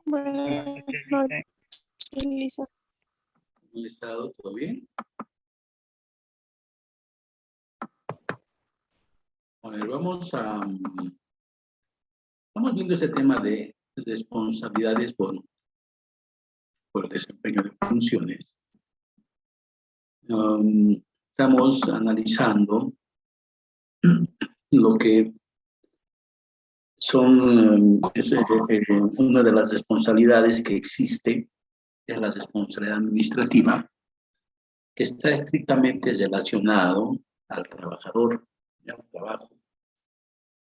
Buenas noches, Lisa. ¿Cómo ha estado? ¿Todo bien? A ver, estamos viendo este tema de responsabilidades por desempeño de funciones. Estamos analizando lo que son una de las responsabilidades que existe, es la responsabilidad administrativa, que está estrictamente relacionado al trabajador y al trabajo.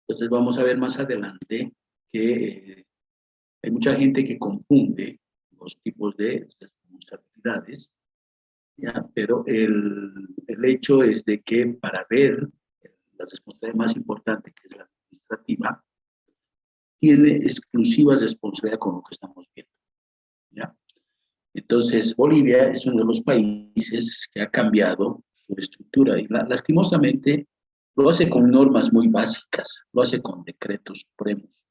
Entonces vamos a ver más adelante que hay mucha gente que confunde los tipos de responsabilidades, ¿ya? Pero el hecho es de que para ver la responsabilidad más importante, que es la administrativa, tiene exclusiva responsabilidad con lo que estamos viendo, ¿ya? Entonces, Bolivia es uno de los países que ha cambiado su estructura y lastimosamente lo hace con normas muy básicas, lo hace con decretos supremos.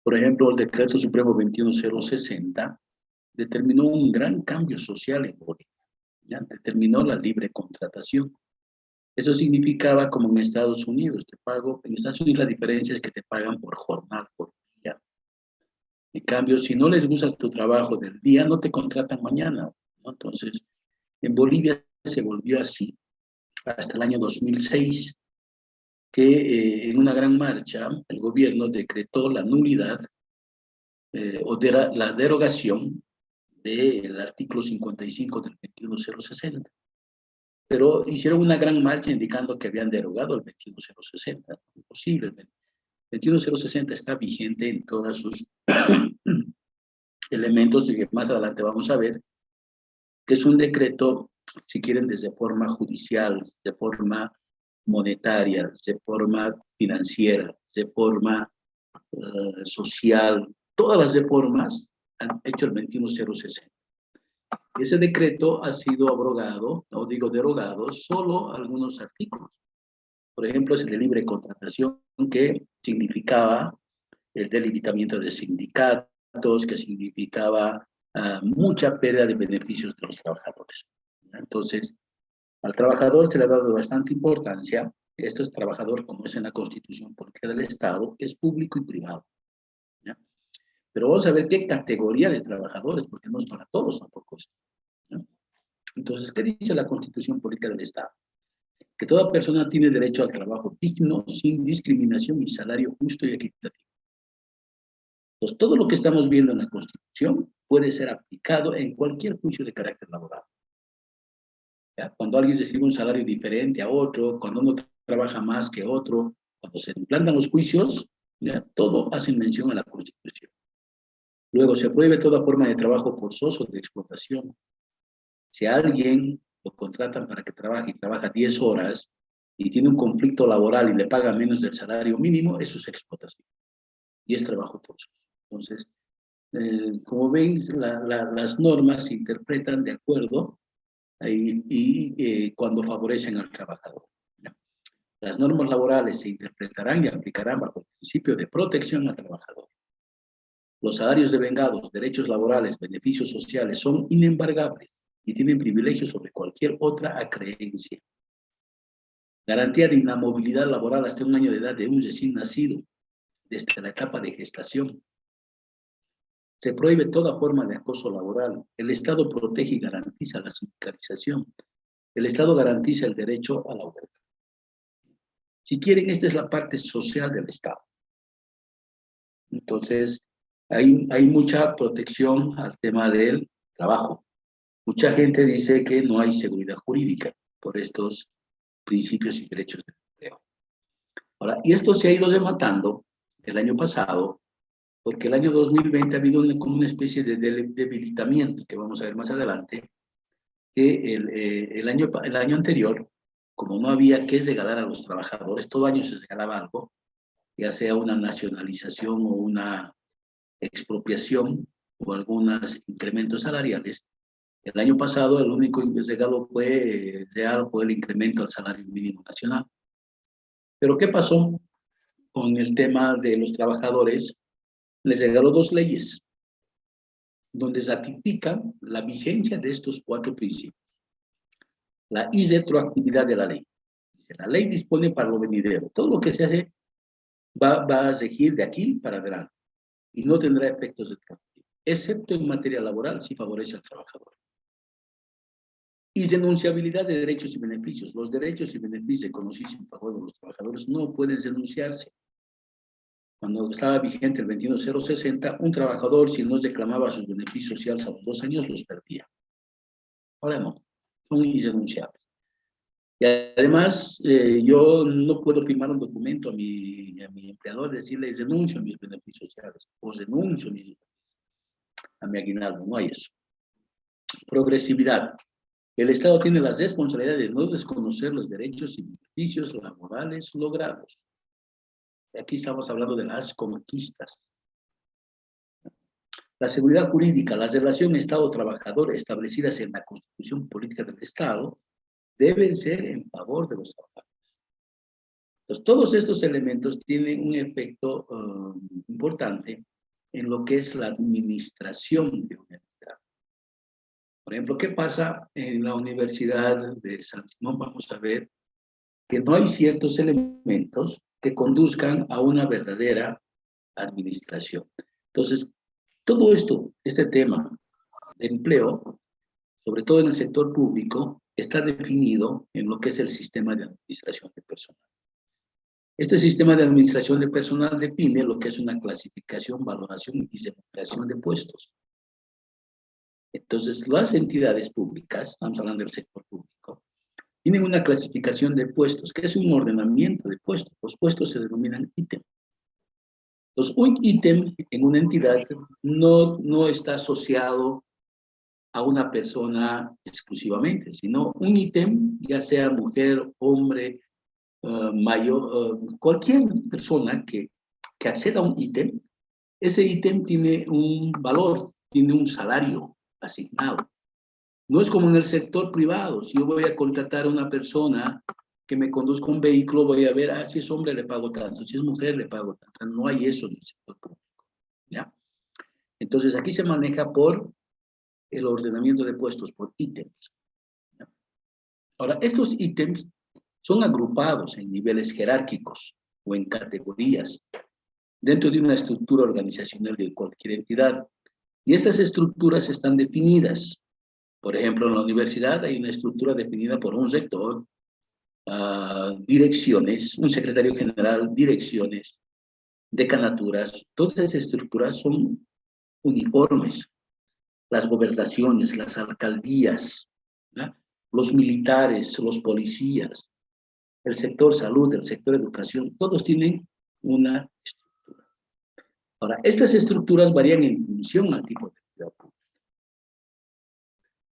Por ejemplo, el decreto supremo 21060 determinó un gran cambio social en Bolivia, ¿ya? Determinó la libre contratación. Eso significaba, como en Estados Unidos, en Estados Unidos la diferencia es que te pagan por jornada, por día. En cambio, si no les gusta tu trabajo del día, no te contratan mañana, ¿no? Entonces, en Bolivia se volvió así hasta el año 2006, que en una gran marcha el gobierno decretó la nulidad la derogación del artículo 55 del 21060. Pero hicieron una gran marcha indicando que habían derogado el 21060. Imposible. El 21060 está vigente en todos sus elementos, y que más adelante vamos a ver, que es un decreto, si quieren, desde forma judicial, de forma monetaria, de forma financiera, de forma social, todas las reformas han hecho el 21060. Ese decreto ha sido abrogado, no digo derogado, solo algunos artículos. Por ejemplo, es el de libre contratación, que significaba el delimitamiento de sindicatos, que significaba mucha pérdida de beneficios de los trabajadores. Entonces, al trabajador se le ha dado bastante importancia. Esto es trabajador, como es en la Constitución Política del Estado, es público y privado, ¿ya? Pero vamos a ver qué categoría de trabajadores, porque no es para todos tampoco esto, ¿ya? Entonces, ¿qué dice la Constitución Política del Estado? Que toda persona tiene derecho al trabajo digno, sin discriminación y salario justo y equitativo. Entonces, todo lo que estamos viendo en la Constitución puede ser aplicado en cualquier juicio de carácter laboral, ¿ya? Cuando alguien recibe un salario diferente a otro, cuando uno trabaja más que otro, cuando se implantan los juicios, ¿ya? Todo hace mención a la Constitución. Luego, se prohíbe toda forma de trabajo forzoso, de explotación. Si a alguien lo contratan para que trabaje y trabaja 10 horas y tiene un conflicto laboral y le paga menos del salario mínimo, eso es explotación y es trabajo forzoso. Entonces, como veis, las normas se interpretan de acuerdo cuando favorecen al trabajador, ¿no? Las normas laborales se interpretarán y aplicarán bajo el principio de protección al trabajador. Los salarios devengados, derechos laborales, beneficios sociales son inembargables y tienen privilegios sobre cualquier otra acreencia. Garantía de inamovilidad laboral hasta un año de edad de un recién nacido, desde la etapa de gestación. Se prohíbe toda forma de acoso laboral. El Estado protege y garantiza la sindicalización. El Estado garantiza el derecho a la huelga. Si quieren, esta es la parte social del Estado. Entonces, hay mucha protección al tema del trabajo. Mucha gente dice que no hay seguridad jurídica por estos principios y derechos del empleo. Ahora, y esto se ha ido rematando el año pasado, porque el año 2020 ha habido como una especie de debilitamiento, que vamos a ver más adelante, que el año anterior, como no había que regalar a los trabajadores, todo año se regalaba algo, ya sea una nacionalización o una expropiación o algunos incrementos salariales. El año pasado el único regalo real fue el incremento al salario mínimo nacional. Pero ¿qué pasó con el tema de los trabajadores? Les regaló dos leyes. donde ratifican la vigencia de estos 4 principios. La irretroactividad de la ley. La ley dispone para lo venidero. Todo lo que se hace va a regir de aquí para adelante y no tendrá efectos retroactivos, excepto en materia laboral si favorece al trabajador. Y denunciabilidad de derechos y beneficios. Los derechos y beneficios reconocidos en favor de los trabajadores no pueden denunciarse. Cuando estaba vigente el 21060, un trabajador, si no reclamaba sus beneficios sociales a los 2 años, los perdía. Ahora no, son irrenunciables. Y además, yo no puedo firmar un documento a mi empleador, decirle, renuncio a mis beneficios sociales, o renuncio a mi aguinaldo, no hay eso. Progresividad. El Estado tiene la responsabilidad de no desconocer los derechos y beneficios laborales logrados. Aquí estamos hablando de las conquistas. La seguridad jurídica, las relaciones Estado-trabajador establecidas en la Constitución Política del Estado deben ser en favor de los trabajadores. Entonces, todos estos elementos tienen un efecto importante en lo que es la administración de una entidad. Por ejemplo, ¿qué pasa en la Universidad de San Simón? Vamos a ver que no hay ciertos elementos que conduzcan a una verdadera administración. Entonces, todo esto, este tema de empleo, sobre todo en el sector público, está definido en lo que es el sistema de administración de personal. Este sistema de administración de personal define lo que es una clasificación, valoración y remuneración de puestos. Entonces, las entidades públicas, estamos hablando del sector público, tienen una clasificación de puestos, que es un ordenamiento de puestos. Los puestos se denominan ítem. Entonces, un ítem en una entidad no está asociado a una persona exclusivamente, sino un ítem, ya sea mujer, hombre, mayor, cualquier persona que acceda a un ítem, ese ítem tiene un valor, tiene un salario asignado. No es como en el sector privado. Si yo voy a contratar a una persona que me conduzca un vehículo, voy a ver, si es hombre le pago tanto, si es mujer le pago tanto. No hay eso en el sector público, ¿ya? Entonces aquí se maneja por el ordenamiento de puestos, por ítems, ¿ya? Ahora, estos ítems son agrupados en niveles jerárquicos o en categorías dentro de una estructura organizacional de cualquier entidad. Y estas estructuras están definidas. Por ejemplo, en la universidad hay una estructura definida por un rector, direcciones, un secretario general, direcciones, decanaturas. Todas esas estructuras son uniformes. Las gobernaciones, las alcaldías, ¿no? Los militares, los policías, el sector salud, el sector educación, todos tienen una estructura. Ahora, estas estructuras varían en función al tipo de actividad pública.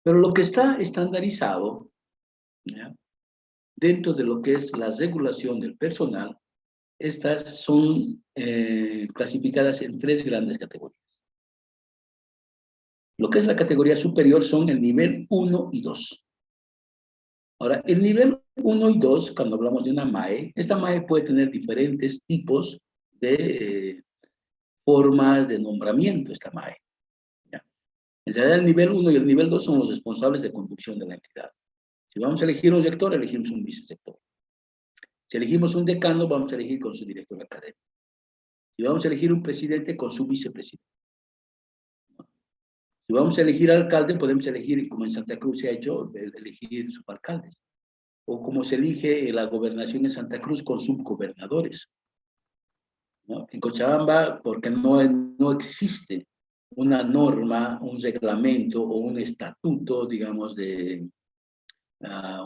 Pero lo que está estandarizado, ¿ya?, dentro de lo que es la regulación del personal, estas son clasificadas en 3 grandes categorías. Lo que es la categoría superior son el nivel 1 y 2. Ahora, el nivel 1 y 2, cuando hablamos de una MAE, esta MAE puede tener diferentes tipos de formas de nombramiento, esta MAE, ¿ya? En realidad, el nivel 1 y el nivel 2 son los responsables de conducción de la entidad. Si vamos a elegir un rector, elegimos un vicesector. Si elegimos un decano, vamos a elegir con su director académico. Si vamos a elegir un presidente, con su vicepresidente. Si vamos a elegir alcalde, podemos elegir, como en Santa Cruz se ha hecho, elegir subalcaldes. O como se elige la gobernación en Santa Cruz con subgobernadores, ¿no? En Cochabamba, porque no existe una norma, un reglamento o un estatuto, digamos, de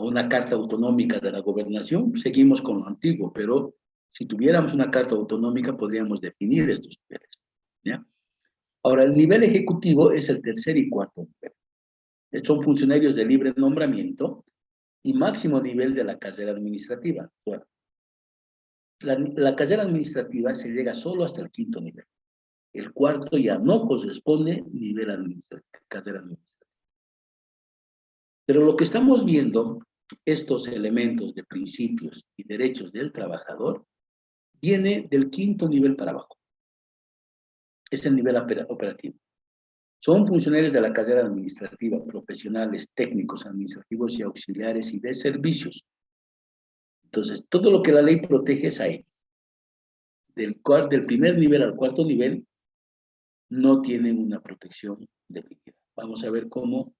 una carta autonómica de la gobernación, seguimos con lo antiguo, pero si tuviéramos una carta autonómica podríamos definir estos niveles, ¿ya? Ahora, el nivel ejecutivo es el tercer y cuarto nivel. Son funcionarios de libre nombramiento y máximo nivel de la carrera administrativa. Bueno, la carrera administrativa se llega solo hasta el 5º nivel. El 4º ya no corresponde nivel carrera administrativa. Pero lo que estamos viendo, estos elementos de principios y derechos del trabajador, viene del 5º nivel para abajo. Es el nivel operativo. Son funcionarios de la carrera administrativa, profesionales, técnicos, administrativos y auxiliares y de servicios. Entonces, todo lo que la ley protege es a ellos. Del primer nivel al cuarto nivel, no tienen una protección definida. Vamos a ver cómo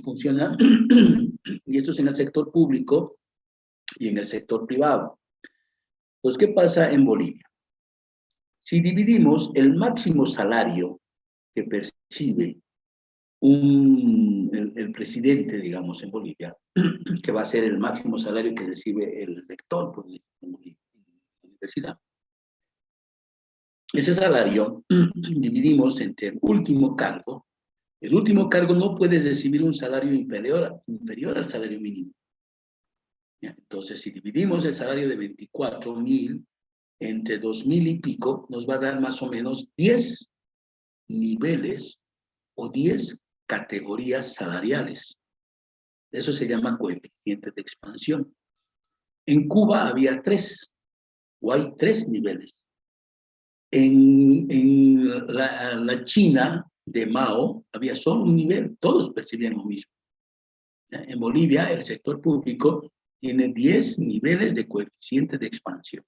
funciona, y esto es en el sector público y en el sector privado. Entonces, ¿qué pasa en Bolivia? Si dividimos el máximo salario que percibe el presidente, digamos, en Bolivia, que va a ser el máximo salario que recibe el rector por la universidad. Ese salario dividimos entre el último cargo. El último cargo no puede recibir un salario inferior al salario mínimo. ¿Ya? Entonces, si dividimos el salario de 24.000 entre 2.000 y pico, nos va a dar más o menos 10 niveles o 10 categorías salariales. Eso se llama coeficiente de expansión. En Cuba había 3, o hay 3 niveles. En la China de Mao había solo un nivel, todos percibían lo mismo. En Bolivia, el sector público tiene 10 niveles de coeficiente de expansión.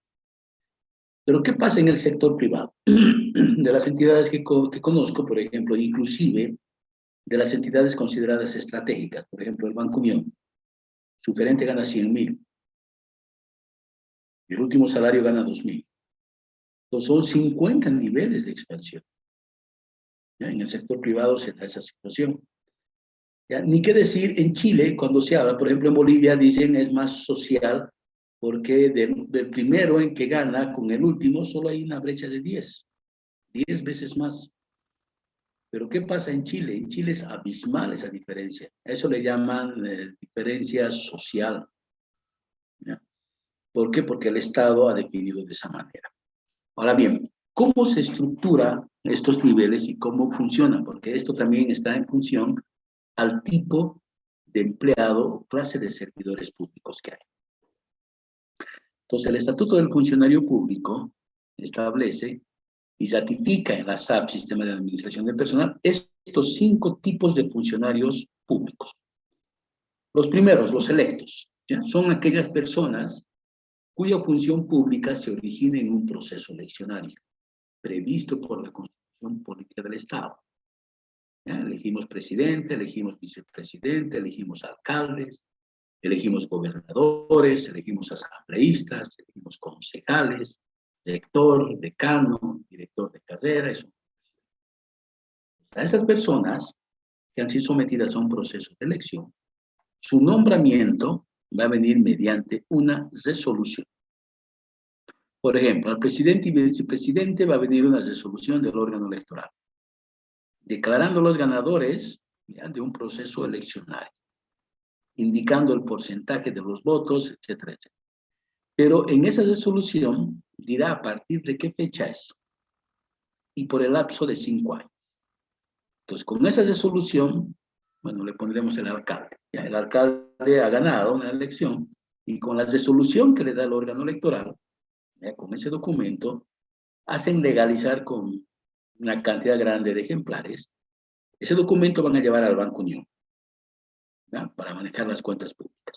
Pero ¿qué pasa en el sector privado? De las entidades que conozco, por ejemplo, inclusive de las entidades consideradas estratégicas, por ejemplo, el Banco Unión, su gerente gana 100.000, y el último salario gana 2.000. Entonces son 50 niveles de expansión. ¿Ya? En el sector privado se da esa situación. ¿Ya? Ni qué decir en Chile, cuando se habla, por ejemplo, en Bolivia dicen es más social, porque del primero en que gana con el último solo hay una brecha de 10 veces más. Pero ¿qué pasa en Chile? En Chile es abismal esa diferencia. A eso le llaman diferencia social. ¿Ya? ¿Por qué? Porque el Estado ha definido de esa manera. Ahora bien, ¿cómo se estructura estos niveles y cómo funcionan? Porque esto también está en función al tipo de empleado o clase de servidores públicos que hay. Entonces, el Estatuto del Funcionario Público establece y ratifica en la SAP, Sistema de Administración del Personal, estos 5 tipos de funcionarios públicos. Los primeros, los electos, ¿ya? Son aquellas personas cuya función pública se origina en un proceso eleccionario, previsto por la Constitución Política del Estado. ¿Ya? Elegimos presidente, elegimos vicepresidente, elegimos alcaldes, elegimos gobernadores, elegimos asambleístas, elegimos concejales, rector, decano, director de carrera. Eso. A esas personas que han sido sometidas a un proceso de elección, su nombramiento va a venir mediante una resolución. Por ejemplo, al presidente y vicepresidente va a venir una resolución del órgano electoral, declarando los ganadores, ¿ya?, de un proceso eleccionario, indicando el porcentaje de los votos, etcétera, etcétera. Pero en esa resolución dirá a partir de qué fecha es y por el lapso de 5 años. Entonces, con esa resolución, bueno, le pondremos el alcalde. Ya, el alcalde ha ganado una elección y con la resolución que le da el órgano electoral, ya, con ese documento, hacen legalizar con una cantidad grande de ejemplares. Ese documento van a llevar al Banco Unión, ¿ya?, para manejar las cuentas públicas.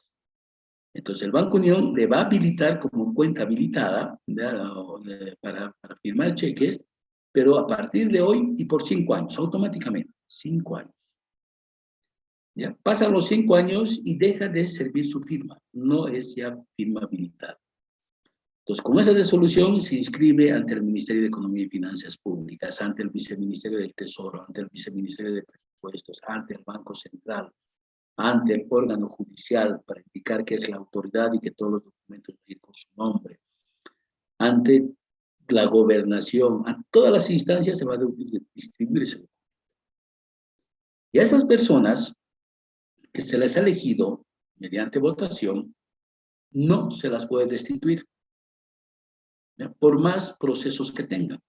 Entonces, el Banco Unión le va a habilitar como cuenta habilitada, ¿ya?, para firmar cheques, pero a partir de hoy y por 5 años, automáticamente, 5 años. ¿Ya? Pasan los 5 años y deja de servir su firma, no es ya firma habilitada. Entonces, con esa resolución se inscribe ante el Ministerio de Economía y Finanzas Públicas, ante el Viceministerio del Tesoro, ante el Viceministerio de Presupuestos, ante el Banco Central, ante el órgano judicial para indicar que es la autoridad y que todos los documentos van a ir con su nombre, ante la gobernación, a todas las instancias se va a distribuir ese documento. Y a esas personas que se les ha elegido mediante votación, no se las puede destituir, ¿ya?, por más procesos que tengan.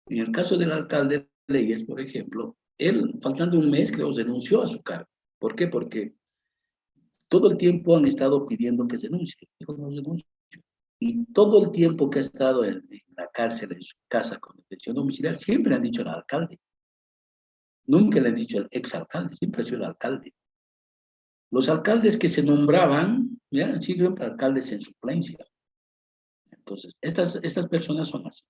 En el caso del alcalde Leyes, por ejemplo, él, faltando un mes, creo, renunció a su cargo. ¿Por qué? Porque todo el tiempo han estado pidiendo que renuncie. Dijo, no renuncio. Y todo el tiempo que ha estado en la cárcel, en su casa con detención domiciliar, siempre han dicho al alcalde. Nunca le han dicho el exalcalde, siempre ha sido el alcalde. Los alcaldes que se nombraban, ¿ya?, han sido alcaldes en suplencia. Entonces, estas personas son así.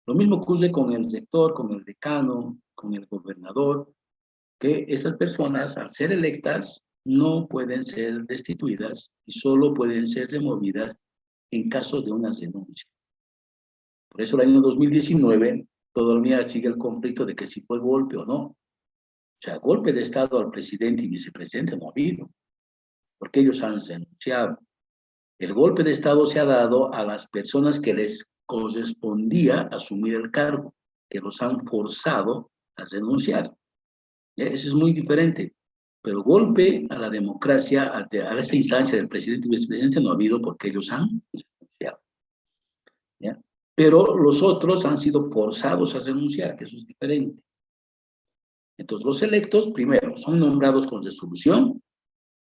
Lo mismo ocurre con el rector, con el decano, con el gobernador, que estas personas, al ser electas, no pueden ser destituidas y solo pueden ser removidas en caso de una denuncia. Por eso el año 2019 todavía sigue el conflicto de que si fue golpe o no. O sea, golpe de Estado al presidente y vicepresidente no ha habido, porque ellos han denunciado. El golpe de Estado se ha dado a las personas que les correspondía asumir el cargo, que los han forzado a renunciar. Eso es muy diferente. Pero golpe a la democracia, a esta instancia del presidente y vicepresidente no ha habido porque ellos han renunciado. ¿Ya? Pero los otros han sido forzados a renunciar, que eso es diferente. Entonces, los electos, primero, son nombrados con resolución,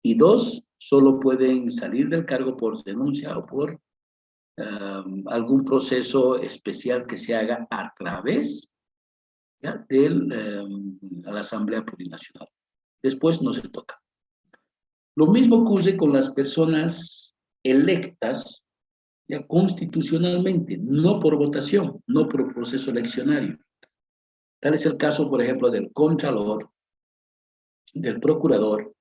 y dos, solo pueden salir del cargo por denuncia o por algún proceso especial que se haga a través, ¿ya?, de la Asamblea Plurinacional. Después no se toca. Lo mismo ocurre con las personas electas, ya, constitucionalmente, no por votación, no por proceso eleccionario. Tal es el caso, por ejemplo, del Contralor, del Procurador,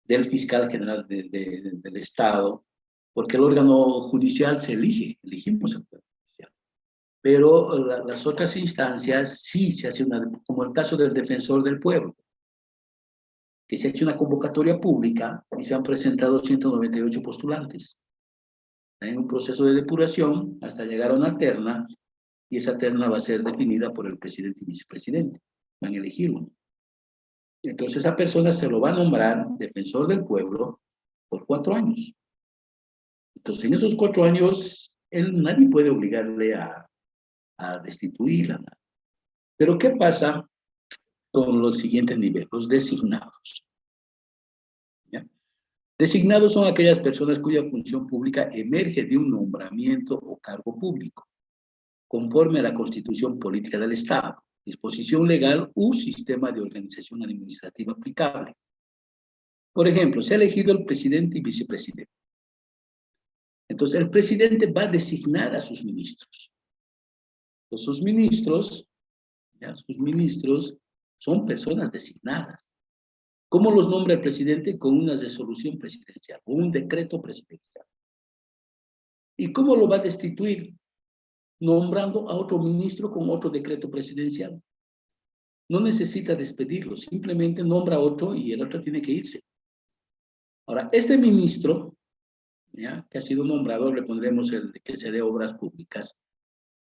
del Fiscal General del Estado, porque el órgano judicial se elegimos el Poder Judicial. Pero las otras instancias sí se hace como el caso del Defensor del Pueblo, que se ha hecho una convocatoria pública y se han presentado 198 postulantes. Está en un proceso de depuración hasta llegar a una terna, y esa terna va a ser definida por el presidente y vicepresidente. Van a elegir uno. Entonces esa persona se lo va a nombrar defensor del pueblo por 4 años. Entonces en esos 4 años, nadie puede obligarle a destituirla. Pero ¿qué pasa con los siguientes niveles? Los designados. ¿Ya? Designados son aquellas personas cuya función pública emerge de un nombramiento o cargo público, conforme a la Constitución Política del Estado, disposición legal u sistema de organización administrativa aplicable. Por ejemplo, se ha elegido el presidente y vicepresidente. Entonces, el presidente va a designar a sus ministros. Entonces, sus ministros son personas designadas. ¿Cómo los nombra el presidente? Con una resolución presidencial, o un decreto presidencial. ¿Y cómo lo va a destituir? Nombrando a otro ministro con otro decreto presidencial. No necesita despedirlo, simplemente nombra a otro y el otro tiene que irse. Ahora, este ministro, ¿ya?, que ha sido nombrado, le pondremos el que se dé obras públicas,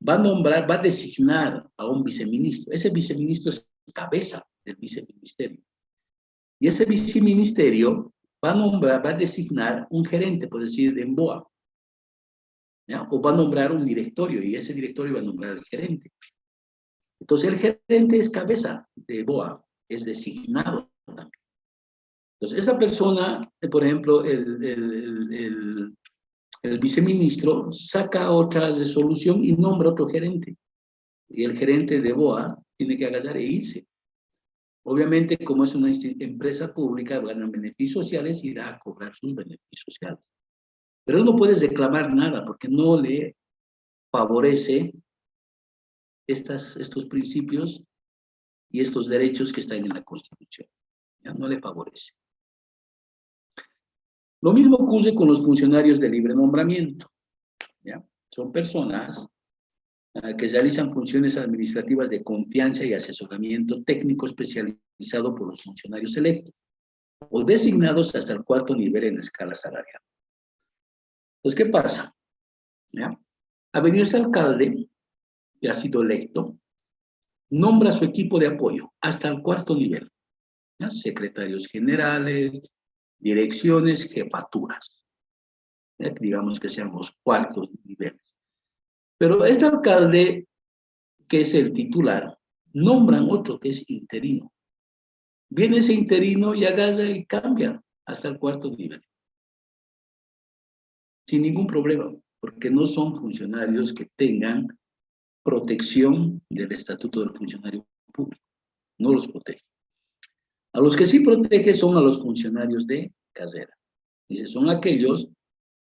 va a designar a un viceministro. Ese viceministro es cabeza del viceministerio. Y ese viceministerio va a designar un gerente, por decir, de EMBOA, ¿ya?, o va a nombrar un directorio, y ese directorio va a nombrar al gerente. Entonces, el gerente es cabeza de BOA, es designado también. Entonces, esa persona, por ejemplo, el viceministro saca otra resolución y nombra otro gerente. Y el gerente de BOA tiene que agarrar e irse. Obviamente, como es una empresa pública, ganan beneficios sociales y irá a cobrar sus beneficios sociales. Pero él no puede reclamar nada porque no le favorece estos principios y estos derechos que están en la Constitución. ¿Ya? No le favorece. Lo mismo ocurre con los funcionarios de libre nombramiento. ¿Ya? Son personas que realizan funciones administrativas de confianza y asesoramiento técnico especializado por los funcionarios electos o designados hasta el 4º nivel en la escala salarial. Entonces, ¿qué pasa? ¿Ya? Ha venido este alcalde, que ha sido electo, nombra su equipo de apoyo hasta el 4º nivel. ¿Ya? Secretarios generales, direcciones, jefaturas. ¿Ya? Digamos que sean los 4 niveles. Pero este alcalde, que es el titular, nombran otro que es interino. Viene ese interino y agarra y cambia hasta el 4º nivel. Sin ningún problema, porque no son funcionarios que tengan protección del Estatuto del Funcionario Público. no los protege. A los que sí protege son a los funcionarios de casera. Dice, son aquellos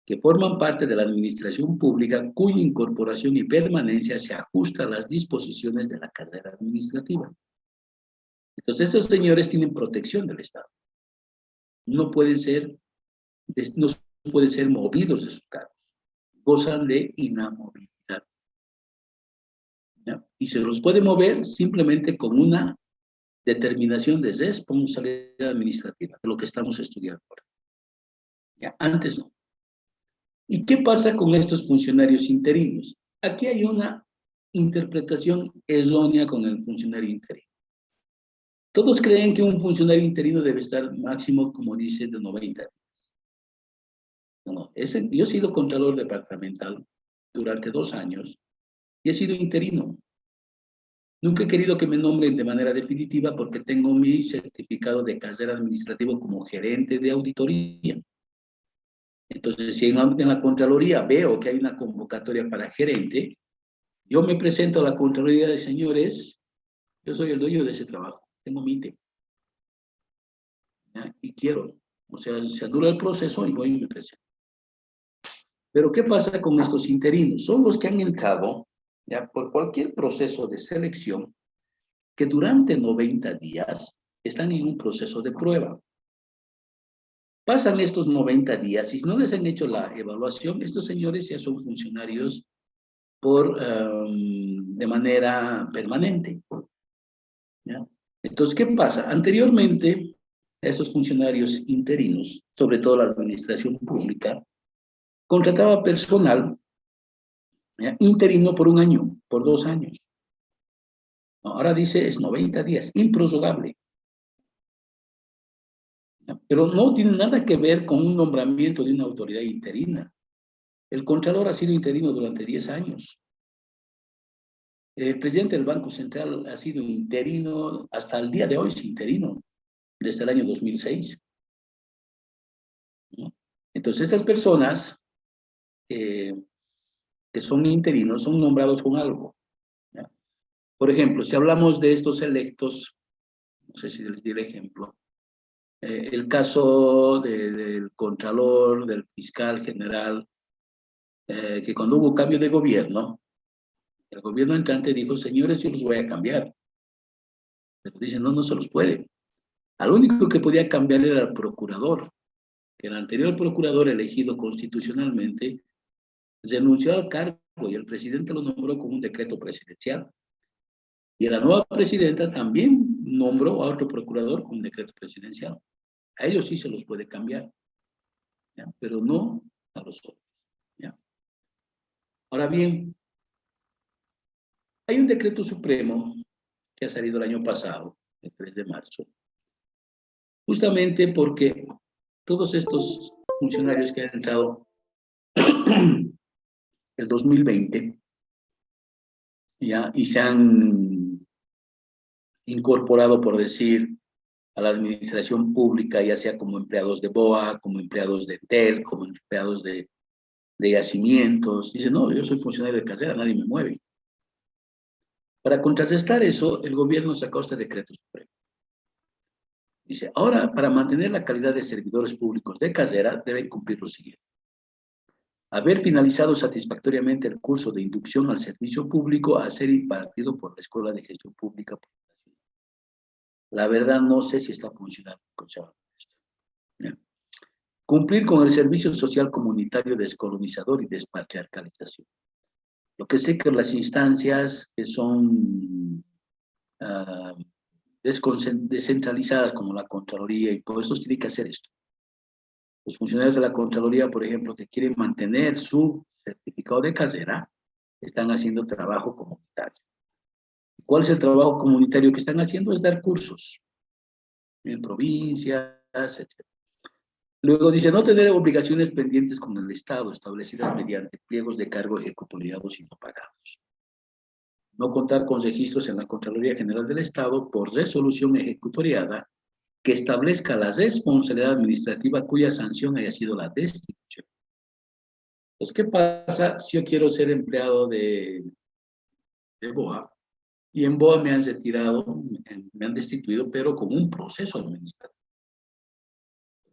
que forman parte de la administración pública cuya incorporación y permanencia se ajusta a las disposiciones de la carrera administrativa. Entonces, estos señores tienen protección del Estado. No pueden ser movidos de sus cargos. Gozan de inamovilidad. ¿Ya? Y se los puede mover simplemente con una determinación de responsabilidad administrativa, de lo que estamos estudiando ahora. ¿Ya? Antes no. ¿Y qué pasa con estos funcionarios interinos? Aquí hay una interpretación errónea con el funcionario interino. Todos creen que un funcionario interino debe estar máximo, como dice, de 90 días. No, yo he sido contralor departamental durante 2 años y he sido interino. Nunca he querido que me nombren de manera definitiva porque tengo mi certificado de carrera administrativo como gerente de auditoría. Entonces, si en la Contraloría veo que hay una convocatoria para gerente, yo me presento a la Contraloría de señores, yo soy el dueño de ese trabajo, tengo mi ITE. ¿Ya? Y quiero, o sea, se anula el proceso y voy y me presento. Pero ¿qué pasa con estos interinos? Son los que han entrado, ya, por cualquier proceso de selección, que durante 90 días están en un proceso de prueba. Pasan estos 90 días y si no les han hecho la evaluación, estos señores ya son funcionarios de manera permanente. ¿Ya? Entonces, ¿qué pasa? Anteriormente, estos funcionarios interinos, sobre todo la administración pública, contrataba personal, ¿ya?, interino por 1 año, por 2 años. Ahora dice es 90 días, improrrogable. Pero no tiene nada que ver con un nombramiento de una autoridad interina. El Contralor ha sido interino durante 10 años. El presidente del Banco Central ha sido interino, hasta el día de hoy es interino, desde el año 2006. ¿No? Entonces, estas personas que son interinos son nombrados con algo. ¿Ya? Por ejemplo, si hablamos de estos electos, no sé si les di el ejemplo, el caso del Contralor, del Fiscal General, que cuando hubo cambio de gobierno, el gobierno entrante dijo, señores, yo los voy a cambiar. Pero dicen, no, no se los puede. Al único que podía cambiar era el procurador, que el anterior procurador elegido constitucionalmente renunció al cargo y el presidente lo nombró con un decreto presidencial. Y la nueva presidenta también nombró a otro procurador con un decreto presidencial. A ellos sí se los puede cambiar, ¿ya? Pero no a los otros. ¿Ya? Ahora bien, hay un decreto supremo que ha salido el año pasado, el 3 de marzo, justamente porque todos estos funcionarios que han entrado el 2020, ¿ya?, y se han incorporado, por decir, a la administración pública, ya sea como empleados de BOA, como empleados de TEL, como empleados de yacimientos. Dicen, no, yo soy funcionario de carrera, nadie me mueve. Para contrarrestar eso, el gobierno sacó este decreto supremo. Dice, ahora, para mantener la calidad de servidores públicos de carrera, deben cumplir lo siguiente. Haber finalizado satisfactoriamente el curso de inducción al servicio público a ser impartido por la Escuela de Gestión Pública. La verdad, no sé si está funcionando. Cumplir con el servicio social comunitario descolonizador y despatriarcalización. Lo que sé que las instancias que son descentralizadas, como la Contraloría y por eso tienen que hacer esto. Los funcionarios de la Contraloría, por ejemplo, que quieren mantener su certificado de carrera, están haciendo trabajo comunitario. ¿Cuál es el trabajo comunitario que están haciendo? Es dar cursos en provincias, etc. Luego dice, no tener obligaciones pendientes con el Estado establecidas mediante pliegos de cargo ejecutoriados y no pagados. No contar con registros en la Contraloría General del Estado por resolución ejecutoriada que establezca la responsabilidad administrativa cuya sanción haya sido la destitución. Pues, ¿qué pasa si yo quiero ser empleado de BOA Y en BOA me han retirado, me han destituido, pero con un proceso administrativo.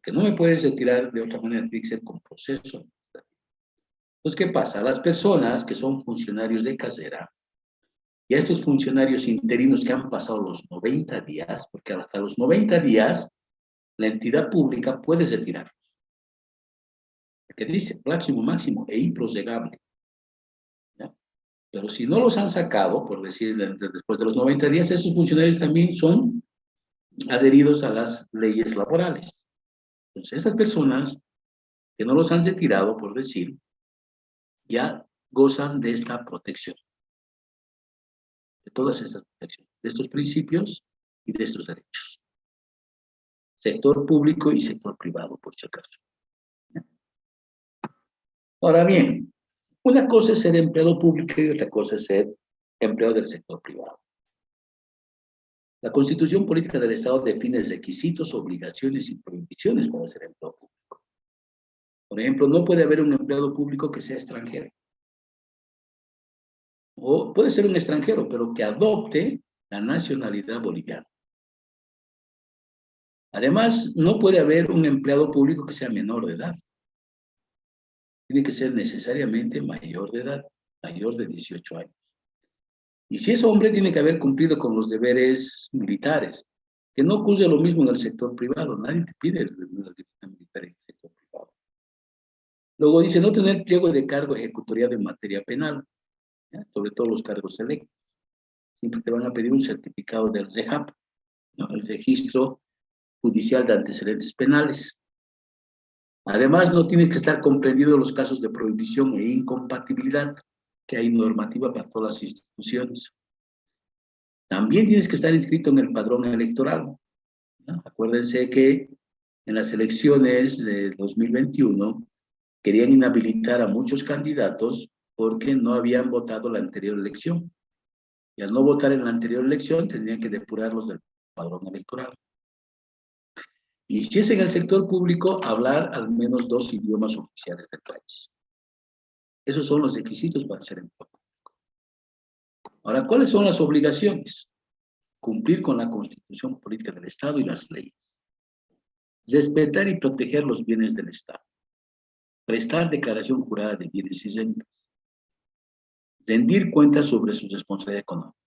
Que no me puedes retirar de otra manera, tiene que ser con proceso administrativo. Entonces, ¿qué pasa? Las personas que son funcionarios de carrera, y a estos funcionarios interinos que han pasado los 90 días, porque hasta los 90 días la entidad pública puede retirarlos. Que dice máximo, máximo e improrrogable. ¿Ya? Pero si no los han sacado, por decir, después de los 90 días, esos funcionarios también son adheridos a las leyes laborales. Entonces, estas personas que no los han retirado, por decir, ya gozan de esta protección, de todas estas protecciones, de estos principios y de estos derechos. Sector público y sector privado, por si acaso. Ahora bien, una cosa es ser empleado público y otra cosa es ser empleado del sector privado. La Constitución Política del Estado define requisitos, obligaciones y prohibiciones para ser empleado público. Por ejemplo, no puede haber un empleado público que sea extranjero. O puede ser un extranjero, pero que adopte la nacionalidad boliviana. Además, no puede haber un empleado público que sea menor de edad. Tiene que ser necesariamente mayor de edad, mayor de 18 años. Y si es hombre, tiene que haber cumplido con los deberes militares, que no ocurre lo mismo en el sector privado. Nadie te pide el deber militar en el sector privado. Luego dice, no tener pliego de cargo ejecutoriado en materia penal, ¿ya? Sobre todo los cargos electos. Siempre te van a pedir un certificado del REJAP, ¿no? El Registro Judicial de Antecedentes Penales. Además, no tienes que estar comprendido los casos de prohibición e incompatibilidad, que hay normativa para todas las instituciones. También tienes que estar inscrito en el padrón electoral, ¿no? Acuérdense que en las elecciones de 2021 querían inhabilitar a muchos candidatos porque no habían votado la anterior elección. Y al no votar en la anterior elección, tendrían que depurarlos del padrón electoral. Y si es en el sector público, hablar al menos 2 idiomas oficiales del país. Esos son los requisitos para ser empleado público. Ahora, ¿cuáles son las obligaciones? Cumplir con la Constitución Política del Estado y las leyes. Respetar y proteger los bienes del Estado. Prestar declaración jurada de bienes y rentas. Rendir cuentas sobre su responsabilidad económica.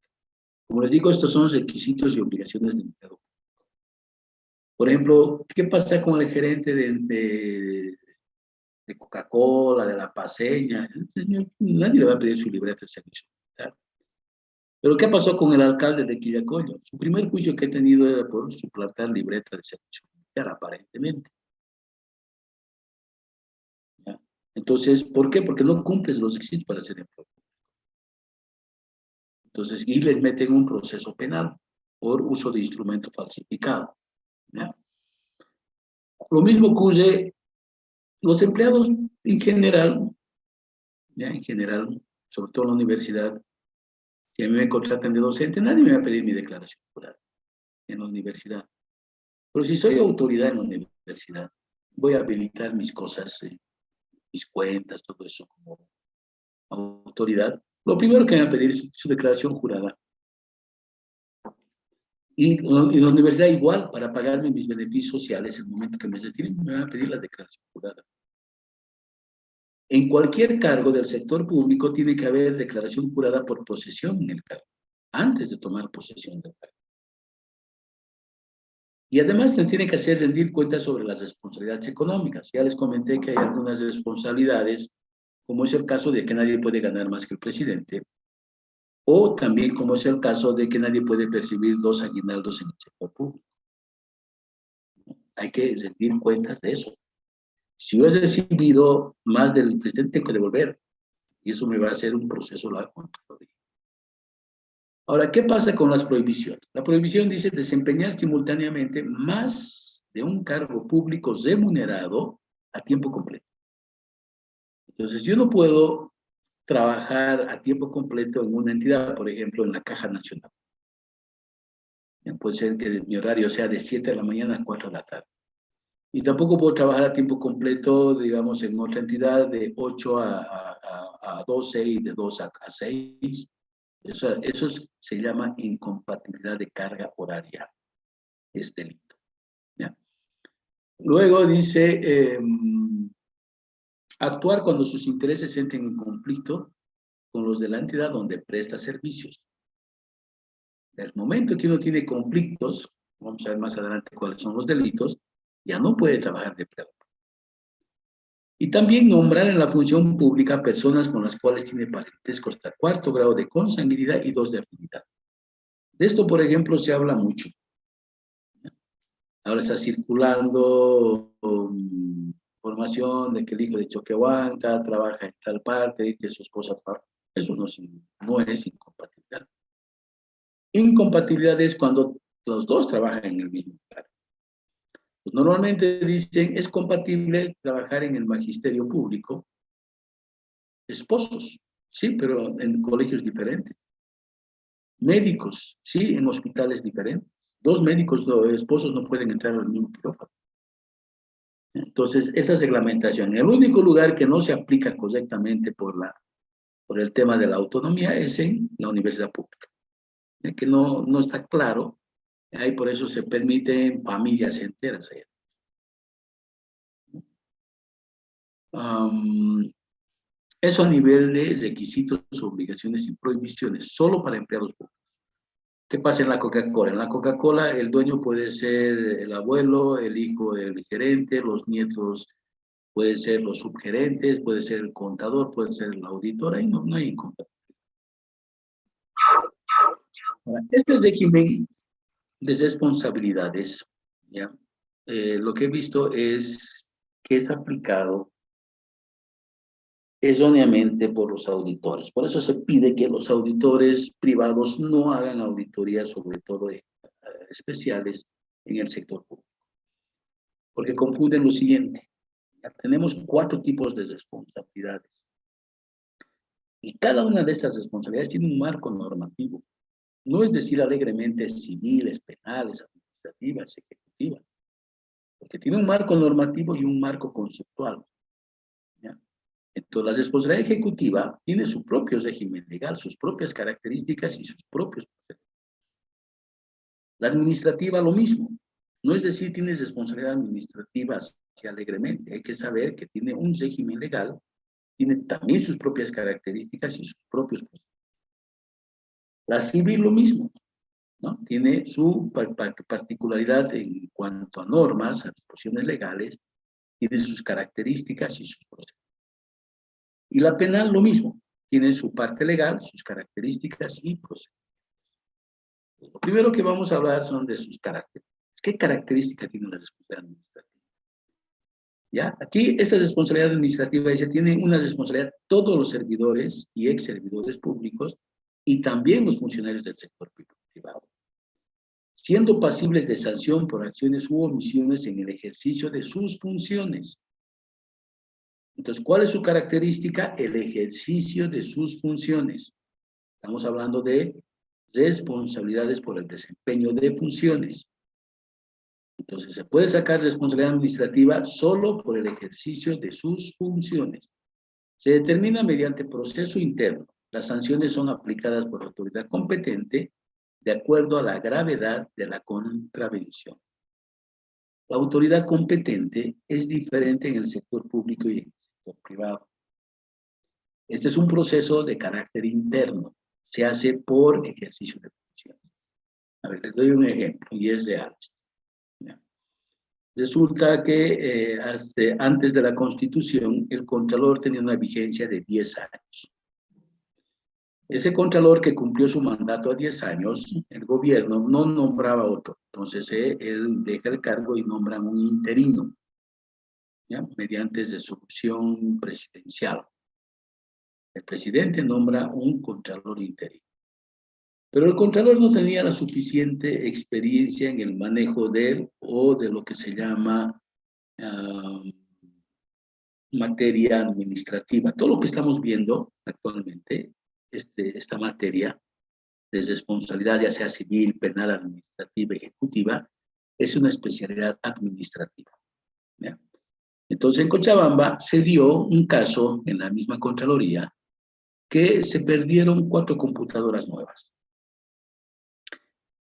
Como les digo, estos son los requisitos y obligaciones del empleado público. Por ejemplo, ¿qué pasa con el gerente de Coca-Cola, de La Paceña? Nadie le va a pedir su libreta de servicio militar. Pero ¿qué pasó con el alcalde de Quillacollo? Su primer juicio que ha tenido era por suplantar libreta de servicio militar, aparentemente. ¿Ya? Entonces, ¿por qué? Porque no cumples los requisitos para ser empleado público. Entonces, y les meten un proceso penal por uso de instrumento falsificado. ¿Ya? Lo mismo ocurre, los empleados en general, ¿ya? En general, sobre todo en la universidad, si a mí me contratan de docente, nadie me va a pedir mi declaración jurada en la universidad. Pero si soy autoridad en la universidad, voy a habilitar mis cosas, mis cuentas, todo eso como autoridad. Lo primero que me va a pedir es su declaración jurada. Y en la universidad igual, para pagarme mis beneficios sociales, en el momento que me retiren, me van a pedir la declaración jurada. En cualquier cargo del sector público tiene que haber declaración jurada por posesión en el cargo, antes de tomar posesión del cargo. Y además se tiene que hacer rendir cuentas sobre las responsabilidades económicas. Ya les comenté que hay algunas responsabilidades, como es el caso de que nadie puede ganar más que el presidente, o también como es el caso de que nadie puede percibir 2 aguinaldos en el sector público. Hay que rendir cuentas de eso. Si yo he recibido más del presidente, tengo que devolver. Y eso me va a hacer un proceso largo. Ahora, ¿qué pasa con las prohibiciones? La prohibición dice desempeñar simultáneamente más de un cargo público remunerado a tiempo completo. Entonces, yo no puedo trabajar a tiempo completo en una entidad, por ejemplo, en la Caja Nacional. Puede ser que mi horario sea de 7 de la mañana a 4 de la tarde. Y tampoco puedo trabajar a tiempo completo, digamos, en otra entidad de 8 a 12 y de 2 a 6. Se llama incompatibilidad de carga horaria. Es delito. ¿Ya? Luego dice, actuar cuando sus intereses entren en conflicto con los de la entidad donde presta servicios. Desde el momento que uno tiene conflictos, vamos a ver más adelante cuáles son los delitos, ya no puede trabajar de empleado. Y también nombrar en la función pública personas con las cuales tiene parentesco hasta 4º grado de consanguinidad y 2 de afinidad. De esto, por ejemplo, se habla mucho. Ahora está circulando información de que el hijo de Choquehuanca trabaja en tal parte y que su esposa trabaja. Eso no es incompatibilidad. Incompatibilidad es cuando los dos trabajan en el mismo lugar. Pues normalmente dicen, es compatible trabajar en el magisterio público, esposos, sí, pero en colegios diferentes. Médicos, sí, en hospitales diferentes. 2 médicos esposos no pueden entrar al mismo quirófano. Entonces, esa es reglamentación. El único lugar que no se aplica correctamente por el tema de la autonomía es en la universidad pública, que no está claro. Ahí por eso se permiten familias enteras. Eso a nivel de requisitos, obligaciones y prohibiciones, solo para empleados públicos. ¿Qué pasa en la Coca-Cola? En la Coca-Cola el dueño puede ser el abuelo, el hijo del gerente, los nietos pueden ser los subgerentes, puede ser el contador, puede ser el auditor, ahí no hay incompatibilidad. Este régimen de responsabilidades, ¿ya? Lo que he visto es que es aplicado erróneamente por los auditores. Por eso se pide que los auditores privados no hagan auditorías, sobre todo especiales, en el sector público. Porque confunden lo siguiente. Ya tenemos 4 tipos de responsabilidades. Y cada una de estas responsabilidades tiene un marco normativo. No es decir alegremente civiles, penales, administrativas, ejecutivas. Porque tiene un marco normativo y un marco conceptual. ¿Ya? Entonces, la responsabilidad ejecutiva tiene su propio régimen legal, sus propias características y sus propios procesos. La administrativa, lo mismo. No es decir, tienes responsabilidad administrativa así alegremente. Hay que saber que tiene un régimen legal, tiene también sus propias características y sus propios procesos. La civil, lo mismo, ¿no? Tiene su particularidad en cuanto a normas, a disposiciones legales, tiene sus características y sus procesos. Y la penal, lo mismo, tiene su parte legal, sus características y procesos. Lo primero que vamos a hablar son de sus características. ¿Qué características tiene la responsabilidad administrativa? ¿Ya? Aquí, esta responsabilidad administrativa dice, tienen una responsabilidad todos los servidores y ex servidores públicos y también los funcionarios del sector privado, siendo pasibles de sanción por acciones u omisiones en el ejercicio de sus funciones. Entonces, ¿cuál es su característica? El ejercicio de sus funciones. Estamos hablando de responsabilidades por el desempeño de funciones. Entonces, se puede sacar responsabilidad administrativa solo por el ejercicio de sus funciones. Se determina mediante proceso interno. Las sanciones son aplicadas por la autoridad competente de acuerdo a la gravedad de la contravención. La autoridad competente es diferente en el sector público y en el sector privado. Este es un proceso de carácter interno. Se hace por ejercicio de funciones. A ver, les doy un ejemplo y es real. Resulta que antes de la Constitución, el Contralor tenía una vigencia de 10 años. Ese Contralor que cumplió su mandato a 10 años, el gobierno no nombraba otro. Entonces, él deja el cargo y nombran un interino, ¿ya? Mediante resolución presidencial. El presidente nombra un Contralor interino. Pero el Contralor no tenía la suficiente experiencia en el manejo de lo que se llama materia administrativa. Todo lo que estamos viendo actualmente, esta materia de responsabilidad, ya sea civil, penal, administrativa, ejecutiva, es una especialidad administrativa. ¿Ya? Entonces, en Cochabamba se dio un caso en la misma Contraloría que se perdieron 4 computadoras nuevas.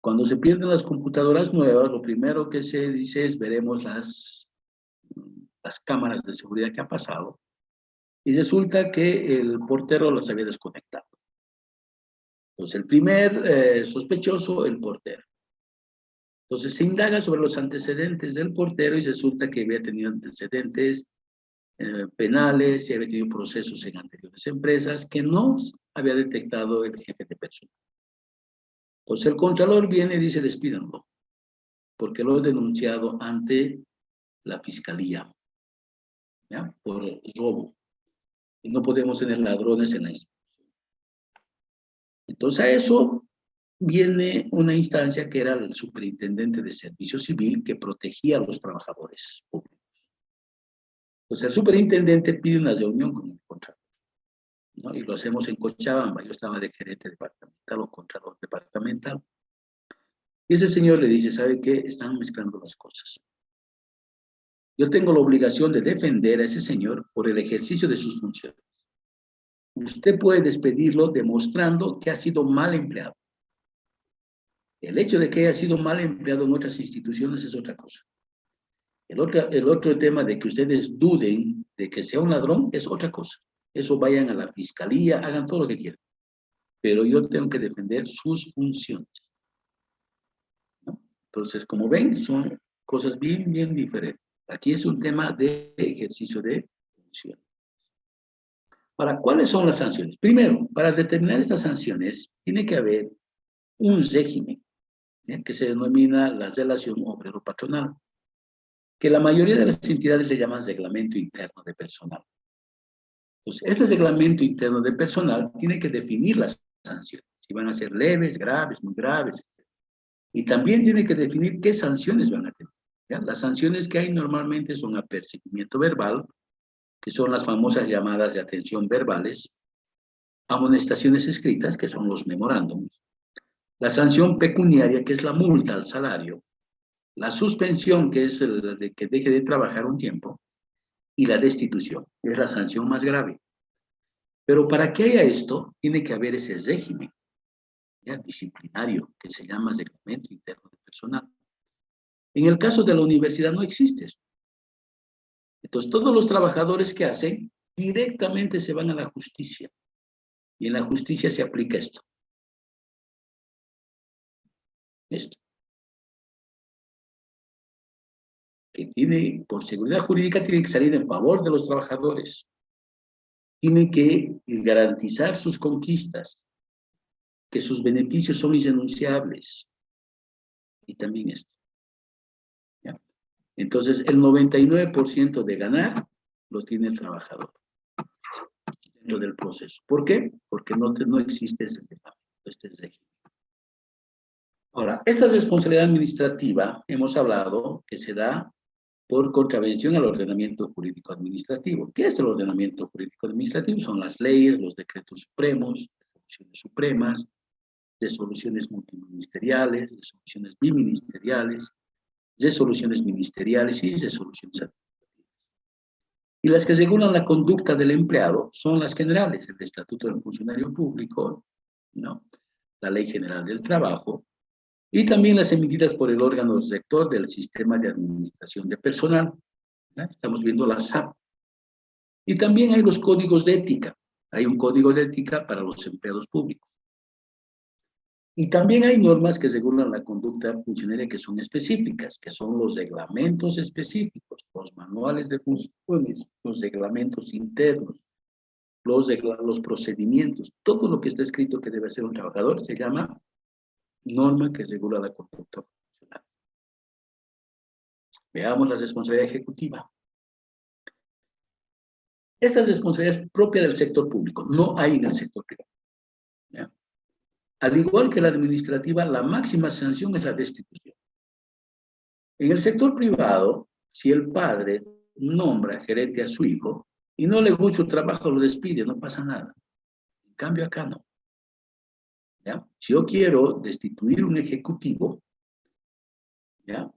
Cuando se pierden las computadoras nuevas, lo primero que se dice es veremos las cámaras de seguridad que ha pasado, y resulta que el portero las había desconectado. Entonces, el primer sospechoso, el portero. Entonces, se indaga sobre los antecedentes del portero y resulta que había tenido antecedentes penales y había tenido procesos en anteriores empresas que no había detectado el jefe de personal. Entonces, el contralor viene y dice, despídanlo, porque lo he denunciado ante la fiscalía, ¿ya? Por robo. Y no podemos tener ladrones en la institución. Entonces, a eso viene una instancia que era el superintendente de servicio civil que protegía a los trabajadores públicos. Entonces, el superintendente pide una reunión con el contralor, ¿no? Y lo hacemos en Cochabamba. Yo estaba de gerente departamental o contralor departamental. Y ese señor le dice, ¿sabe qué? Están mezclando las cosas. Yo tengo la obligación de defender a ese señor por el ejercicio de sus funciones. Usted puede despedirlo demostrando que ha sido mal empleado. El hecho de que haya sido mal empleado en otras instituciones es otra cosa. El otro tema de que ustedes duden de que sea un ladrón es otra cosa. Eso vayan a la fiscalía, hagan todo lo que quieran. Pero yo tengo que defender sus funciones, ¿no? Entonces, como ven, son cosas bien, bien diferentes. Aquí es un tema de ejercicio de funciones. Ahora, ¿cuáles son las sanciones? Primero, para determinar estas sanciones, tiene que haber un régimen, que se denomina la relación obrero-patronal, que la mayoría de las entidades le llaman reglamento interno de personal. Entonces, este reglamento interno de personal tiene que definir las sanciones, si van a ser leves, graves, muy graves, y también tiene que definir qué sanciones van a tener, ¿ya? Las sanciones que hay normalmente son apercibimiento verbal, que son las famosas llamadas de atención verbales, amonestaciones escritas, que son los memorándums, la sanción pecuniaria, que es la multa al salario, la suspensión, que es el de que deje de trabajar un tiempo, y la destitución, que es la sanción más grave. Pero para que haya esto, tiene que haber ese régimen, ¿ya? Disciplinario, que se llama reglamento interno de personal. En el caso de la universidad no existe esto. Entonces, todos los trabajadores que hacen, directamente se van a la justicia. Y en la justicia se aplica esto. Esto. Que tiene, por seguridad jurídica, tiene que salir en favor de los trabajadores. Tiene que garantizar sus conquistas, que sus beneficios son irrenunciables. Y también esto, ¿ya? Entonces, el 99% de ganar lo tiene el trabajador dentro del proceso. ¿Por qué? Porque no existe este régimen. Ahora, esta responsabilidad administrativa, hemos hablado que se da por contravención al ordenamiento jurídico administrativo. ¿Qué es el ordenamiento jurídico administrativo? Son las leyes, los decretos supremos, resoluciones supremas, resoluciones multiministeriales, resoluciones biministeriales, resoluciones ministeriales y resoluciones administrativas. Y las que regulan la conducta del empleado son las generales, el Estatuto del Funcionario Público, ¿no? La Ley General del Trabajo, y también las emitidas por el órgano rector del Sistema de Administración de Personal, ¿ya? Estamos viendo la SAP. Y también hay los códigos de ética. Hay un código de ética para los empleados públicos. Y también hay normas que regulan la conducta funcionaria que son específicas, que son los reglamentos específicos, los manuales de funciones, los reglamentos internos, los procedimientos. Todo lo que está escrito que debe hacer un trabajador se llama norma que regula la conducta funcional. Veamos la responsabilidad ejecutiva. Esta responsabilidad es propia del sector público, no hay en el sector privado, ¿ya? Al igual que la administrativa, la máxima sanción es la destitución. En el sector privado, si el padre nombra gerente a su hijo y no le gusta su trabajo, lo despide, no pasa nada. En cambio, acá no, ¿ya? Si yo quiero destituir un ejecutivo, ¿ya?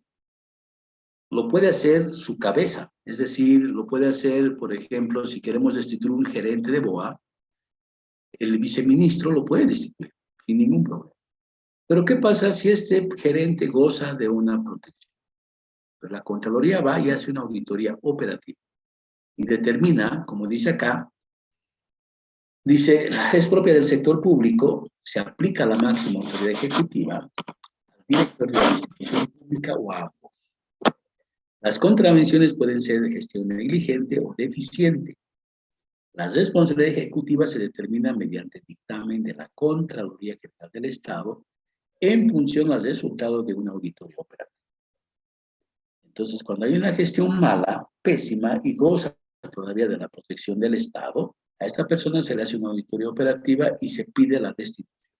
Lo puede hacer su cabeza, es decir, lo puede hacer, por ejemplo, si queremos destituir un gerente de BOA, el viceministro lo puede destituir sin ningún problema. Pero ¿qué pasa si este gerente goza de una protección? Pues la Contraloría va y hace una auditoría operativa y determina, como dice acá, dice, es propia del sector público, se aplica la máxima autoridad ejecutiva al director de la institución pública o a ambos. Las contravenciones pueden ser de gestión negligente o deficiente. Las responsabilidades ejecutivas se determinan mediante dictamen de la Contraloría General del Estado en función al resultado de una auditoría operativa. Entonces, cuando hay una gestión mala, pésima y goza todavía de la protección del Estado, a esta persona se le hace una auditoría operativa y se pide la destitución.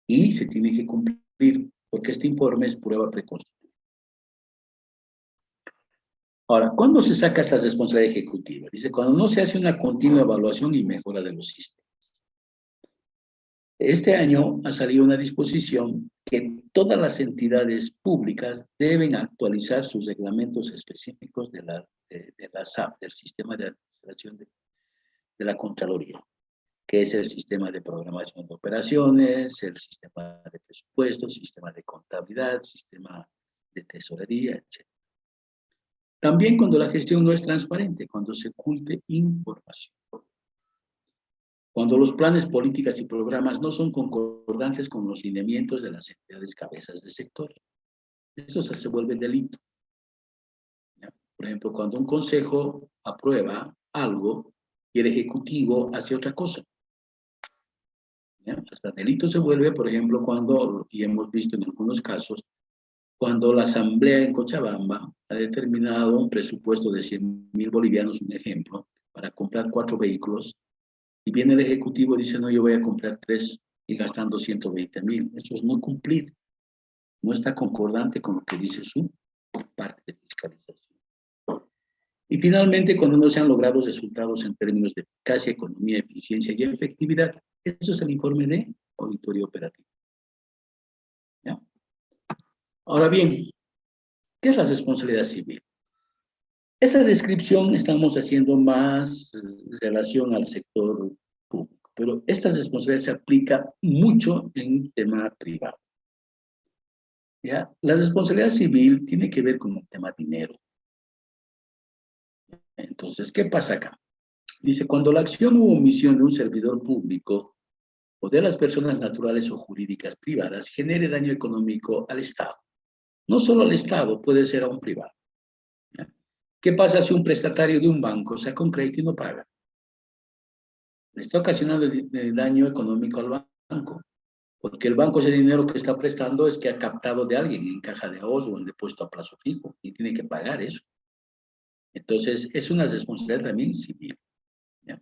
Y se tiene que cumplir, porque este informe es prueba preconstituida. Ahora, ¿cuándo se saca esta responsabilidad ejecutiva? Dice, cuando no se hace una continua evaluación y mejora de los sistemas. Este año ha salido una disposición que todas las entidades públicas deben actualizar sus reglamentos específicos de la SAP, del Sistema de Administración de la Contraloría, que es el Sistema de Programación de Operaciones, el Sistema de Presupuestos, Sistema de Contabilidad, Sistema de Tesorería, etc. También cuando la gestión no es transparente, cuando se oculte información. Cuando los planes, políticas y programas no son concordantes con los lineamientos de las entidades cabezas de sector. Eso se vuelve delito. ¿Ya? Por ejemplo, cuando un consejo aprueba algo y el ejecutivo hace otra cosa. ¿Ya? Hasta delito se vuelve, por ejemplo, cuando, y hemos visto en algunos casos, cuando la asamblea en Cochabamba ha determinado un presupuesto de 100.000 bolivianos, un ejemplo, para comprar 4 vehículos, y viene el ejecutivo y dice, no, yo voy a comprar 3 y gastando 120.000. Eso es no cumplir. No está concordante con lo que dice su parte de fiscalización. Y finalmente, cuando no se han logrado resultados en términos de eficacia, economía, eficiencia y efectividad, eso es el informe de auditoría operativa. ¿Ya? Ahora bien, ¿qué es la responsabilidad civil? Esta descripción estamos haciendo más relación al sector público, pero esta responsabilidad se aplica mucho en tema privado. ¿Ya? La responsabilidad civil tiene que ver con el tema dinero. Entonces, ¿qué pasa acá? Dice, cuando la acción u omisión de un servidor público o de las personas naturales o jurídicas privadas genere daño económico al Estado. No solo al Estado, puede ser a un privado. ¿Ya? ¿Qué pasa si un prestatario de un banco saca un crédito y no paga? Le está ocasionando daño económico al banco, porque el banco ese dinero que está prestando es que ha captado de alguien en caja de ahorro o en depósito a plazo fijo y tiene que pagar eso. Entonces, es una responsabilidad también civil. ¿Ya?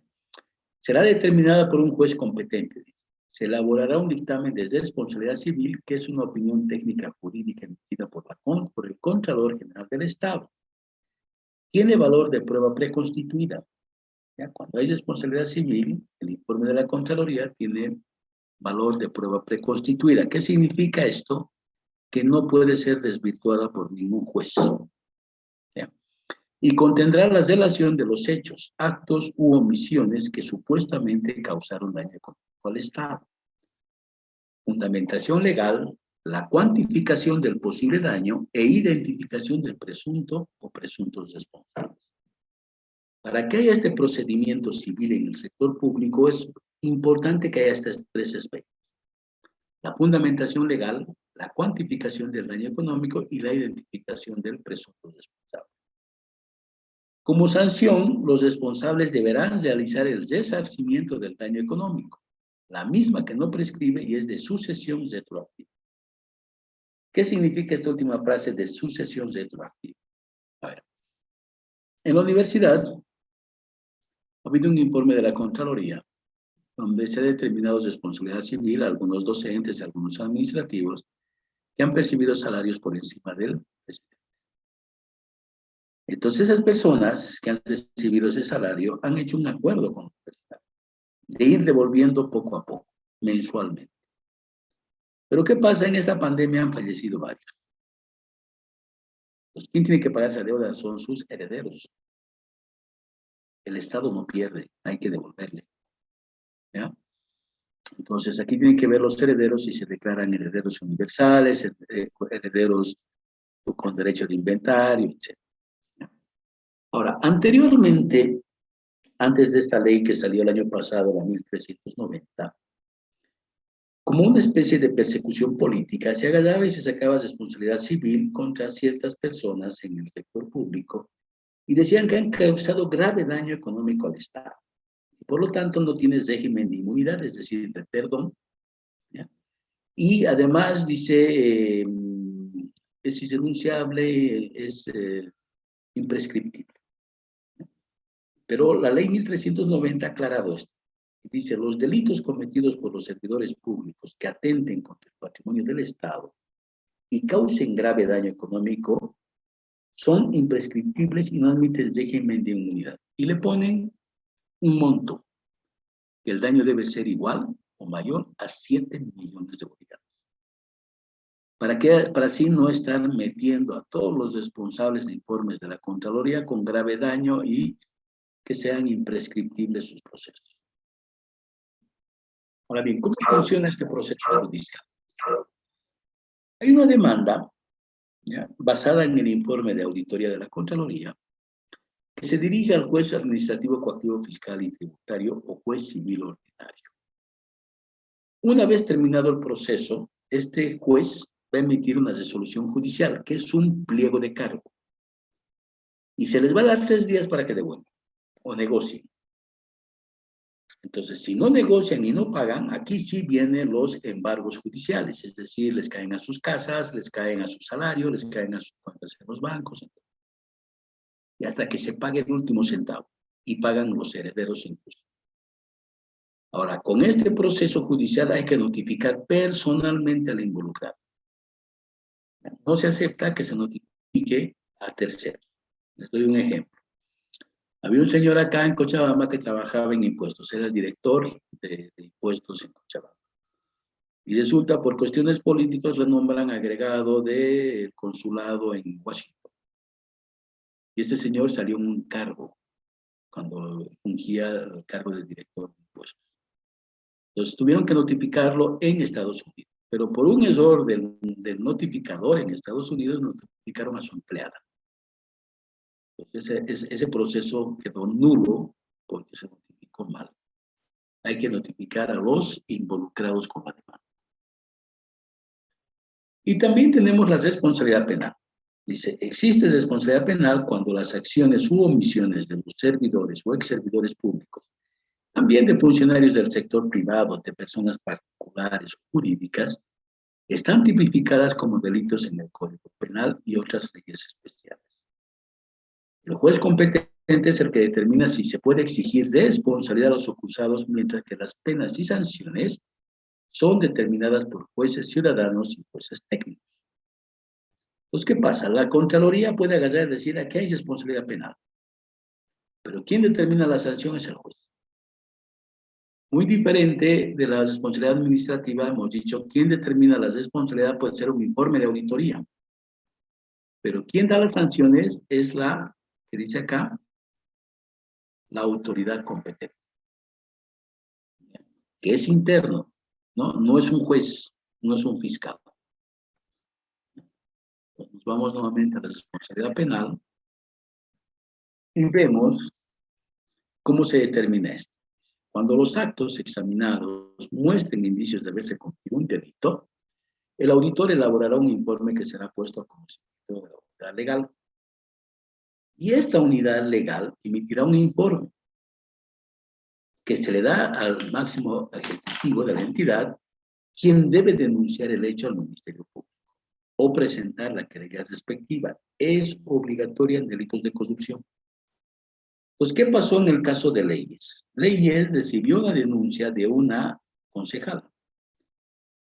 Será determinada por un juez competente. Se elaborará un dictamen de responsabilidad civil, que es una opinión técnica jurídica emitida por el Contralor General del Estado. Tiene valor de prueba preconstituida. ¿Ya? Cuando hay responsabilidad civil, el informe de la Contraloría tiene valor de prueba preconstituida. ¿Qué significa esto? Que no puede ser desvirtuada por ningún juez. ¿Ya? Y contendrá la relación de los hechos, actos u omisiones que supuestamente causaron daño económico al Estado. Fundamentación legal, la cuantificación del posible daño e identificación del presunto o presuntos responsables. Para que haya este procedimiento civil en el sector público es importante que haya estos 3 aspectos. La fundamentación legal, la cuantificación del daño económico y la identificación del presunto responsable. Como sanción, los responsables deberán realizar el resarcimiento del daño económico, la misma que no prescribe y es de sucesión retroactiva. ¿Qué significa esta última frase de sucesión retroactiva? A ver, en la universidad ha habido un informe de la Contraloría donde se ha determinado responsabilidad civil a algunos docentes y a algunos administrativos que han percibido salarios por encima del presidente. Entonces, esas personas que han recibido ese salario han hecho un acuerdo con la universidad de ir devolviendo poco a poco, mensualmente. Pero ¿qué pasa? En esta pandemia han fallecido varios. Pues, ¿quién tiene que pagar esa deuda? Son sus herederos. El Estado no pierde, hay que devolverle. ¿ya? Entonces, aquí tienen que ver los herederos si se declaran herederos universales, herederos con derecho de inventario, etc. Ahora, anteriormente, antes de esta ley que salió el año pasado, la 1390, como una especie de persecución política, se agarraba y se sacaba responsabilidad civil contra ciertas personas en el sector público y decían que han causado grave daño económico al Estado. Y por lo tanto, no tienes régimen de inmunidad, es decir, de perdón, ¿ya? Y además dice, es irrenunciable, es imprescriptible. Pero la ley 1390 ha aclarado esto. Dice, los delitos cometidos por los servidores públicos que atenten contra el patrimonio del Estado y causen grave daño económico son imprescriptibles y no admiten régimen de inmunidad. Y le ponen un monto, que el daño debe ser igual o mayor a 7 millones de bolivianos. Para así no estar metiendo a todos los responsables de informes de la Contraloría con grave daño y que sean imprescriptibles sus procesos. Ahora bien, ¿cómo funciona este proceso judicial? Hay una demanda, ¿ya?, basada en el informe de auditoría de la Contraloría, que se dirige al juez administrativo, coactivo, fiscal y tributario o juez civil ordinario. Una vez terminado el proceso, este juez va a emitir una resolución judicial, que es un pliego de cargo. Y se les va a dar 3 días para que devuelvan o negocien. Entonces, si no negocian y no pagan, aquí sí vienen los embargos judiciales, es decir, les caen a sus casas, les caen a su salario, les caen a sus cuentas en los bancos, y hasta que se pague el último centavo, y pagan los herederos incluso. Ahora, con este proceso judicial hay que notificar personalmente al involucrado. No se acepta que se notifique a terceros. Les doy un ejemplo. Había un señor acá en Cochabamba que trabajaba en impuestos, era el director de impuestos en Cochabamba. Y resulta, por cuestiones políticas, lo nombran agregado del consulado en Washington. Y ese señor salió en un cargo, cuando fungía el cargo de director de impuestos. Entonces tuvieron que notificarlo en Estados Unidos. Pero por un error del notificador en Estados Unidos, notificaron a su empleada. Entonces ese proceso quedó nulo porque se notificó mal. Hay que notificar a los involucrados con la demanda. Y también tenemos la responsabilidad penal. Dice, existe responsabilidad penal cuando las acciones u omisiones de los servidores o ex servidores públicos, también de funcionarios del sector privado, de personas particulares o jurídicas, están tipificadas como delitos en el Código Penal y otras leyes especiales. El juez competente es el que determina si se puede exigir responsabilidad a los acusados, mientras que las penas y sanciones son determinadas por jueces ciudadanos y jueces técnicos. Entonces, ¿qué pasa? La Contraloría puede agarrar y decir, aquí hay responsabilidad penal. Pero quien determina la sanción es el juez. Muy diferente de la responsabilidad administrativa, hemos dicho, quien determina la responsabilidad puede ser un informe de auditoría. Pero quien da las sanciones es la, que dice acá, la autoridad competente. Que es interno, ¿no? No es un juez, no es un fiscal. Nos vamos nuevamente a la responsabilidad penal y vemos cómo se determina esto. Cuando los actos examinados muestren indicios de haberse cometido un delito, el auditor elaborará un informe que será puesto a conocimiento de la autoridad legal. Y esta unidad legal emitirá un informe que se le da al máximo ejecutivo de la entidad, quien debe denunciar el hecho al Ministerio Público o presentar la querella respectiva. Es obligatoria en delitos de corrupción. Pues, ¿qué pasó en el caso de Leyes? Leyes recibió una denuncia de una concejala.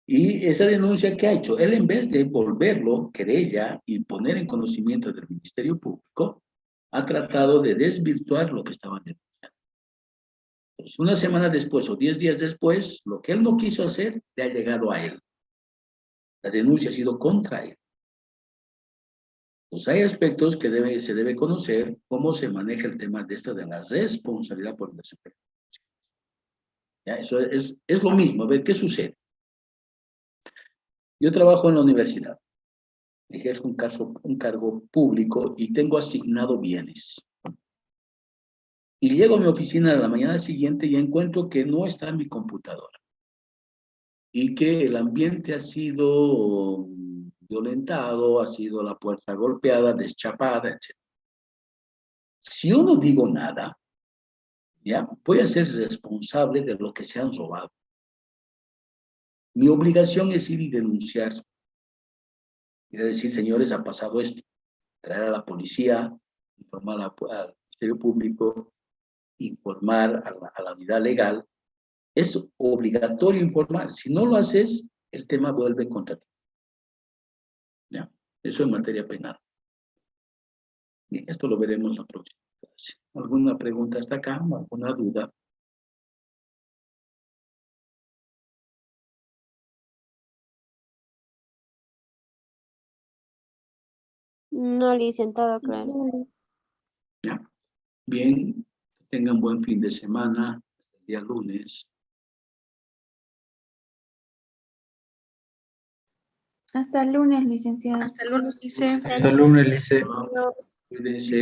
Y esa denuncia, ¿qué ha hecho? Él, en vez de volverlo querella y poner en conocimiento del Ministerio Público, ha tratado de desvirtuar lo que estaban denunciando. Pues una semana después o 10 días después, lo que él no quiso hacer, le ha llegado a él. La denuncia ha sido contra él. Pues hay aspectos que se debe conocer cómo se maneja el tema de esta de la responsabilidad por el desempeño. ¿Ya? Eso es lo mismo. A ver, ¿qué sucede? Yo trabajo en la universidad, ejerzo un cargo público y tengo asignado bienes. Y llego a mi oficina a la mañana siguiente y encuentro que no está en mi computadora y que el ambiente ha sido violentado, ha sido la puerta golpeada, deschapada, etc. Si yo no digo nada, ¿ya? Voy a ser responsable de lo que se han robado. Mi obligación es ir y denunciar. Y decir, señores, ha pasado esto. Traer a la policía, informar al Ministerio Público, informar a la unidad legal. Es obligatorio informar. Si no lo haces, el tema vuelve contra ti. ¿Ya? Eso en materia penal. Bien, esto lo veremos la próxima clase. ¿Alguna pregunta hasta acá? ¿Alguna duda? No, licenciado, claro. ¿Ya? Bien, tengan buen fin de semana. Hasta el día lunes. Hasta el lunes, licenciado. Hasta el lunes, dice. Hasta el lunes, Lice. Cuídense.